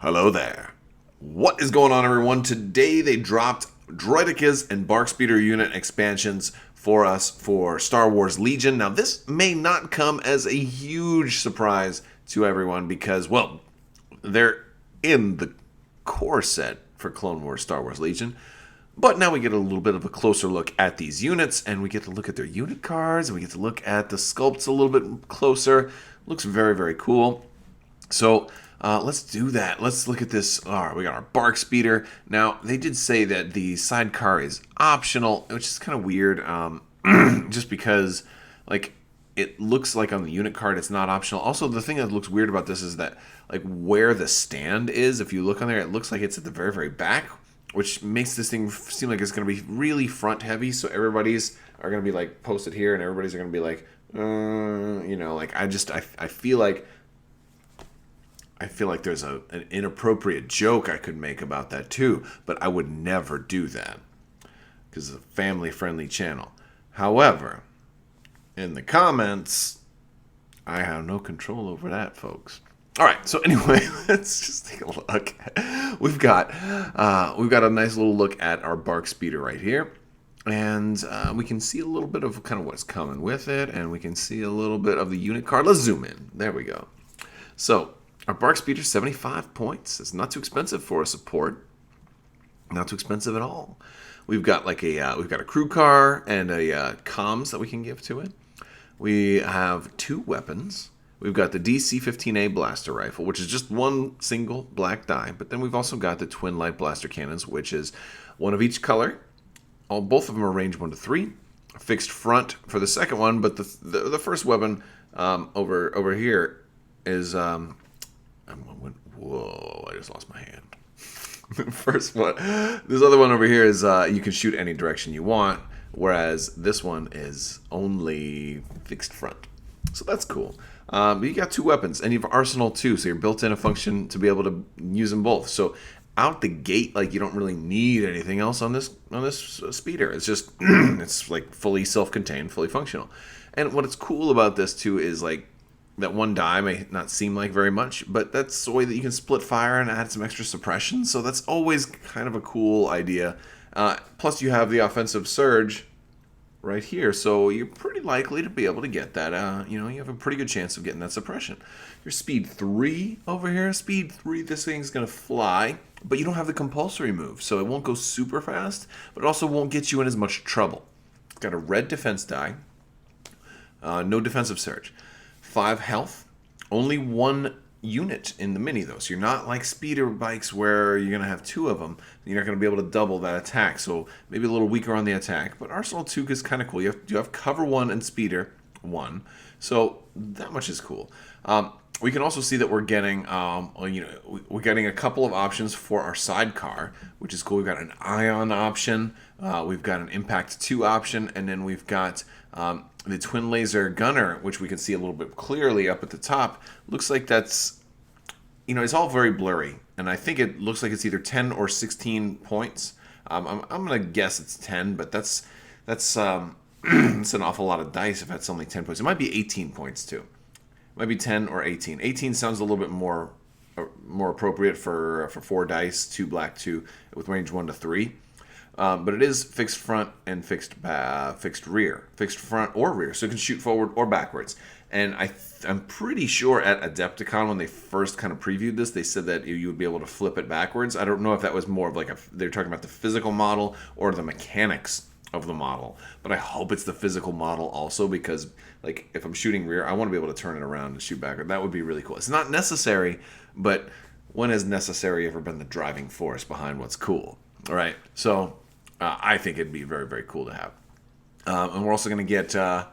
Hello there. What is going on, everyone? Today they dropped Droidekas and BARC Speeder Unit expansions for us for Star Wars Legion. Now, this may not come as a huge surprise to everyone because, well, they're in the core set for Clone Wars Star Wars Legion. But now we get a little bit of a closer look at these units, and we get to look at their unit cards, and we get to look at the sculpts a little bit closer. Looks very, very cool. So let's do that. Let's look at this. All right, we got our BARC speeder. Now, they did say that the sidecar is optional, which is kind of weird, just because, like, it looks like on the unit card it's not optional. Also, the thing that looks weird about this is that, like, where the stand is, if you look on there, it looks like it's at the very, very back, which makes this thing seem like it's going to be really front heavy. So everybody's are going to be, like, posted here, and everybody's are going to be like, like, I feel like there's an inappropriate joke I could make about that too, but I would never do that because it's a family-friendly channel. However, in the comments, I have no control over that, folks. All right, so anyway, let's just take a look. We've got a nice little look at our BARC speeder right here. And we can see a little bit of kind of what's coming with it, and we can see a little bit of the unit card. Let's zoom in. There we go. So our BARC speeder, 75 points. It's not too expensive for a support. Not too expensive at all. We've got like we've got a crew car and a comms that we can give to it. We have two weapons. We've got the DC-15A blaster rifle, which is just one single black die. But then we've also got the twin light blaster cannons, which is one of each color. Both of them are range 1 to 3. Fixed front for the second one, but the first weapon over here is whoa! I just lost my hand. The first one, this other one over here is you can shoot any direction you want, whereas this one is only fixed front. So that's cool. But you got two weapons, and you have arsenal too, so you're built in a function to be able to use them both. So out the gate, like, you don't really need anything else on this speeder. It's just it's like fully self-contained, fully functional. And what is cool about this too is, like, that one die may not seem like very much, but that's the way that you can split fire and add some extra suppression. So that's always kind of a cool idea. Plus, you have the offensive surge right here, so you're pretty likely to be able to get that. You have a pretty good chance of getting that suppression. Your speed 3 over here, speed 3, this thing's gonna fly, but you don't have the compulsory move, so it won't go super fast, but it also won't get you in as much trouble. It's got a red defense die, no defensive surge, 5 health, only 1 unit in the mini though, so you're not like speeder bikes where you're gonna have 2 of them. You're not gonna be able to double that attack, so maybe a little weaker on the attack. But Arsenal 2 is kind of cool. You have cover 1 and speeder 1, so that much is cool. We can also see that we're getting we're getting a couple of options for our sidecar, which is cool. We've got an ion option, we've got an impact 2 option, and then we've got the twin laser gunner, which we can see a little bit clearly up at the top. Looks like that's, it's all very blurry, and I think it looks like it's either 10 or 16 points. I'm gonna guess it's 10, but that's it's an awful lot of dice if that's only 10 points. It might be 18 points too. It might be 10 or 18. 18 sounds a little bit more appropriate for 4 dice, 2 black, 2 with range 1 to 3. But it is fixed front and fixed rear, fixed front or rear, so it can shoot forward or backwards. And I'm pretty sure at Adepticon, when they first kind of previewed this, they said that you would be able to flip it backwards. I don't know if that was more of like they're talking about the physical model or the mechanics of the model, but I hope it's the physical model also, because, like, if I'm shooting rear, I want to be able to turn it around and shoot backward. That would be really cool. It's not necessary, but when has necessary ever been the driving force behind what's cool? All right, so I think it'd be very, very cool to have. And we're also going to get the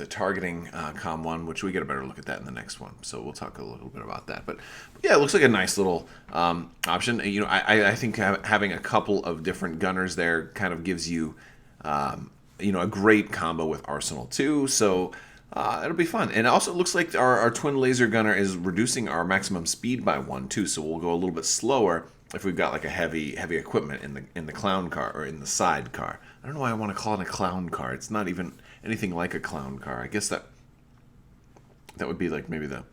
targeting comm one, which we get a better look at that in the next one. So we'll talk a little bit about that. But yeah, it looks like a nice little option. I think having a couple of different gunners there kind of gives you, a great combo with Arsenal 2. So it'll be fun. And it also looks like our twin laser gunner is reducing our maximum speed by 1 too. So we'll go a little bit slower if we've got like a heavy equipment in the clown car or in the side car. I don't know why I want to call it a clown car. It's not even anything like a clown car. I guess that would be like maybe the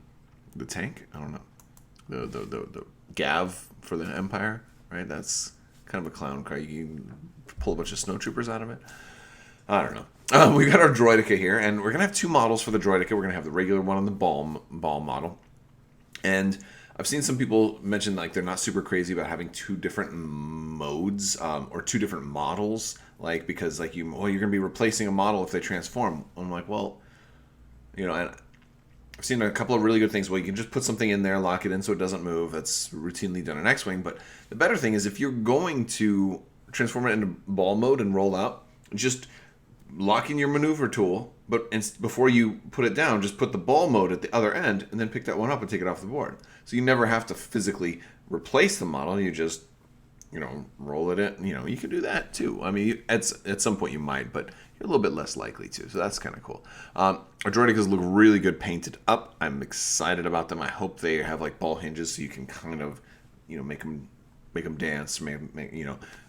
the tank. I don't know. The Gav for the Empire, right? That's kind of a clown car. You can pull a bunch of snowtroopers out of it. I don't know. We got our Droideka here, and we're gonna have two models for the Droideka. We're gonna have the regular one and the ball model. And I've seen some people mention like they're not super crazy about having two different modes or two different models, like because like you're gonna be replacing a model if they transform. I'm like, well, and I've seen a couple of really good things. Well, you can just put something in there, lock it in so it doesn't move. That's routinely done in X-Wing. But the better thing is if you're going to transform it into ball mode and roll out, just lock in your maneuver tool, but before you put it down, just put the ball mode at the other end and then pick that one up and take it off the board. So you never have to physically replace the model. You just, roll it in. You can do that too. I mean, at some point you might, but you're a little bit less likely to. So that's kind of cool. Our Droidekas look really good painted up. I'm excited about them. I hope they have like ball hinges so you can kind of, make them dance,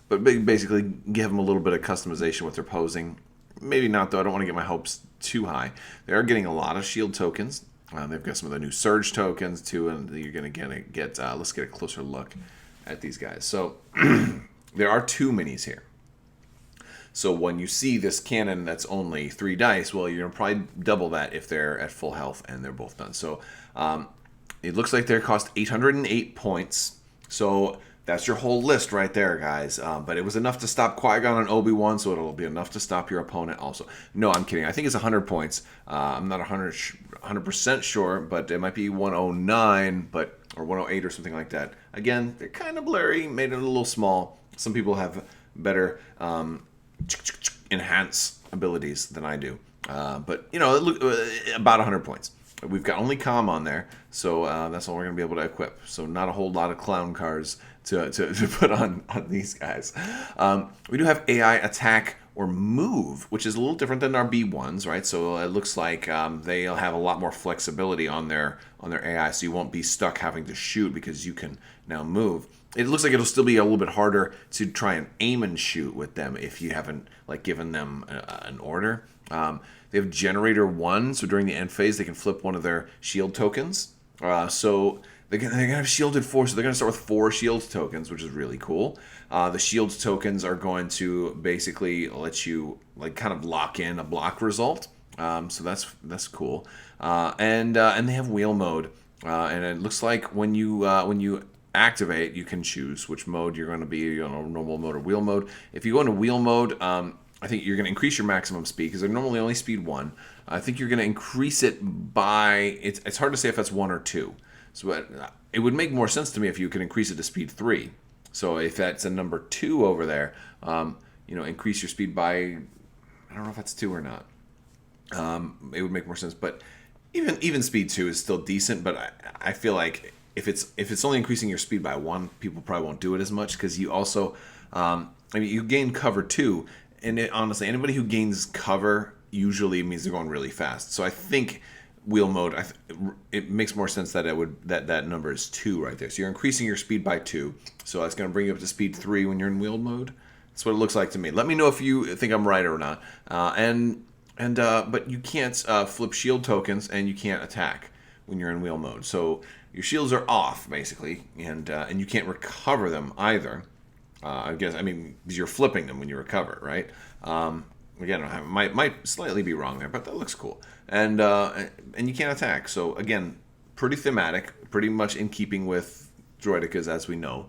but basically give them a little bit of customization with their posing. Maybe not, though. I don't want to get my hopes too high. They are getting a lot of shield tokens. They've got some of the new surge tokens, too, and you're going to get let's get a closer look at these guys. So there are two minis here. So when you see this cannon that's only 3 dice, well, you're going to probably double that if they're at full health and they're both done. So it looks like they cost 808 points. So that's your whole list right there, guys. But it was enough to stop Qui-Gon and Obi-Wan, so it'll be enough to stop your opponent also. No, I'm kidding. I think it's 100 points. I'm not 100% sure, but it might be 109 or 108 or something like that. Again, they're kind of blurry, made it a little small. Some people have better enhance abilities than I do. But, about 100 points. We've got only comm on there, so that's all we're going to be able to equip. So not a whole lot of clown cars to put on these guys. We do have AI attack or move, which is a little different than our B1s, right? So it looks like they'll have a lot more flexibility on their AI, so you won't be stuck having to shoot because you can now move. It looks like it'll still be a little bit harder to try and aim and shoot with them if you haven't given them an order. They have Generator 1, so during the end phase, they can flip one of their shield tokens. So they're going to have Shielded 4, so they're going to start with 4 shield tokens, which is really cool. The shield tokens are going to basically let you kind of lock in a block result. So that's cool. And they have wheel mode, and it looks like when you activate, you can choose which mode you're going to be, normal mode or wheel mode. If you go into wheel mode, I think you're going to increase your maximum speed because they're normally only speed 1. I think you're going to increase it by, it's hard to say if that's 1 or 2. So it would make more sense to me if you could increase it to speed 3. So if that's a number 2 over there, increase your speed by, I don't know if that's 2 or not. It would make more sense. But even speed 2 is still decent, but I feel like if it's only increasing your speed by 1, people probably won't do it as much because you also, you gain cover 2. And honestly, anybody who gains cover usually means they're going really fast. So I think wheel mode, it makes more sense that that number is 2 right there. So you're increasing your speed by 2. So that's going to bring you up to speed 3 when you're in wheel mode. That's what it looks like to me. Let me know if you think I'm right or not. But you can't flip shield tokens and you can't attack when you're in wheel mode. So your shields are off basically, and you can't recover them either. I guess, because you're flipping them when you recover, right? Again, I might slightly be wrong there, but that looks cool. And you can't attack. So again, pretty thematic, pretty much in keeping with Droidekas as we know.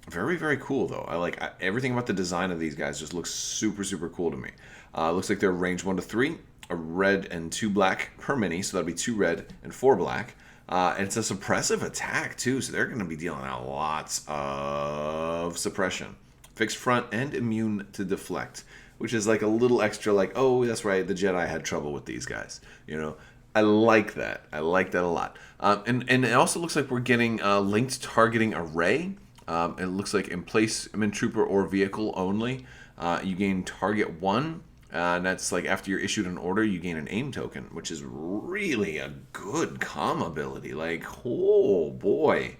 Very, very cool though. I like everything about the design of these guys. Just looks super, super cool to me. Looks like they're range 1 to 3, a red and 2 black per mini, so that'd be 2 red and 4 black. And it's a suppressive attack, too, so they're going to be dealing out lots of suppression. Fixed front and immune to deflect, which is like a little extra oh, that's right, the Jedi had trouble with these guys. I like that. I like that a lot. And it also looks like we're getting a linked targeting array. It looks like in placement trooper or vehicle only, you gain target 1. And that's after you're issued an order, you gain an aim token, which is really a good comm ability. Oh boy,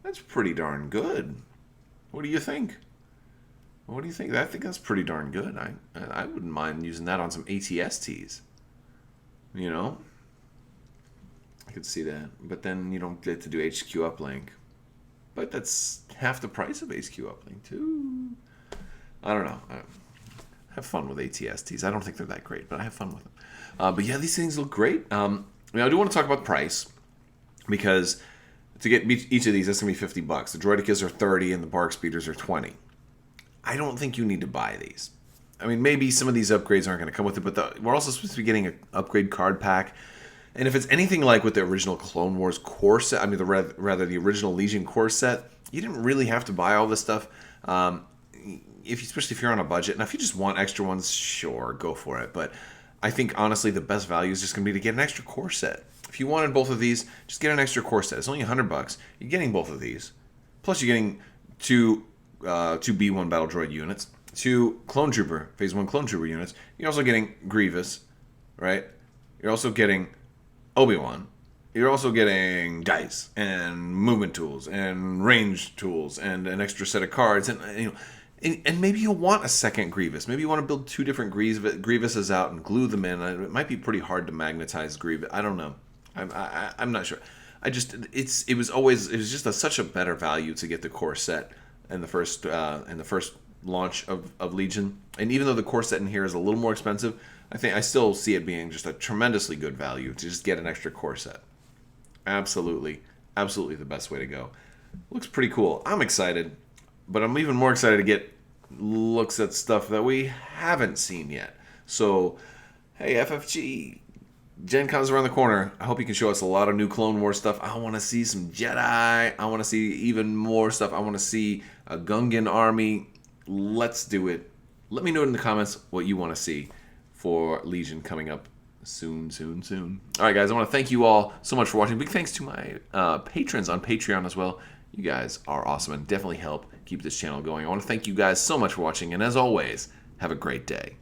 that's pretty darn good. What do you think? What do you think? I think that's pretty darn good. I wouldn't mind using that on some ATSTs. I could see that. But then you don't get to do HQ uplink. But that's half the price of HQ uplink, too. I don't know. I have fun with ATSTs. I don't think they're that great, but I have fun with them. But yeah, these things look great. I do want to talk about price, because to get each of these, that's going to be $50. The Droidekas are 30 and the BARC speeders are 20. I don't think you need to buy these. I mean, maybe some of these upgrades aren't going to come with it, but we're also supposed to be getting an upgrade card pack. And if it's anything like with the original Clone Wars core set, I mean, rather the original Legion core set, you didn't really have to buy all this stuff. Especially if you're on a budget. Now, if you just want extra ones, sure, go for it. But I think, honestly, the best value is just going to be to get an extra core set. If you wanted both of these, just get an extra core set. It's only $100. You're getting both of these. Plus, you're getting two B1 Battle Droid units, 2 Clone Trooper, Phase 1 Clone Trooper units. You're also getting Grievous, right? You're also getting Obi-Wan. You're also getting dice and movement tools and range tools and an extra set of cards. And maybe you'll want a second Grievous. Maybe you want to build 2 different Grievuses out and glue them in. It might be pretty hard to magnetize Grievous. I don't know. I'm not sure. It was just such a better value to get the core set in the first launch of Legion. And even though the core set in here is a little more expensive, I still see it being just a tremendously good value to just get an extra core set. Absolutely the best way to go. Looks pretty cool. I'm excited, but I'm even more excited to get looks at stuff that we haven't seen yet. So, hey, FFG, Gen Con's around the corner. I hope you can show us a lot of new Clone Wars stuff. I want to see some Jedi. I want to see even more stuff. I want to see a Gungan army. Let's do it. Let me know in the comments what you want to see for Legion coming up soon. All right, guys, I want to thank you all so much for watching. Big thanks to my patrons on Patreon as well. You guys are awesome and definitely help keep this channel going. I want to thank you guys so much for watching, and as always, have a great day.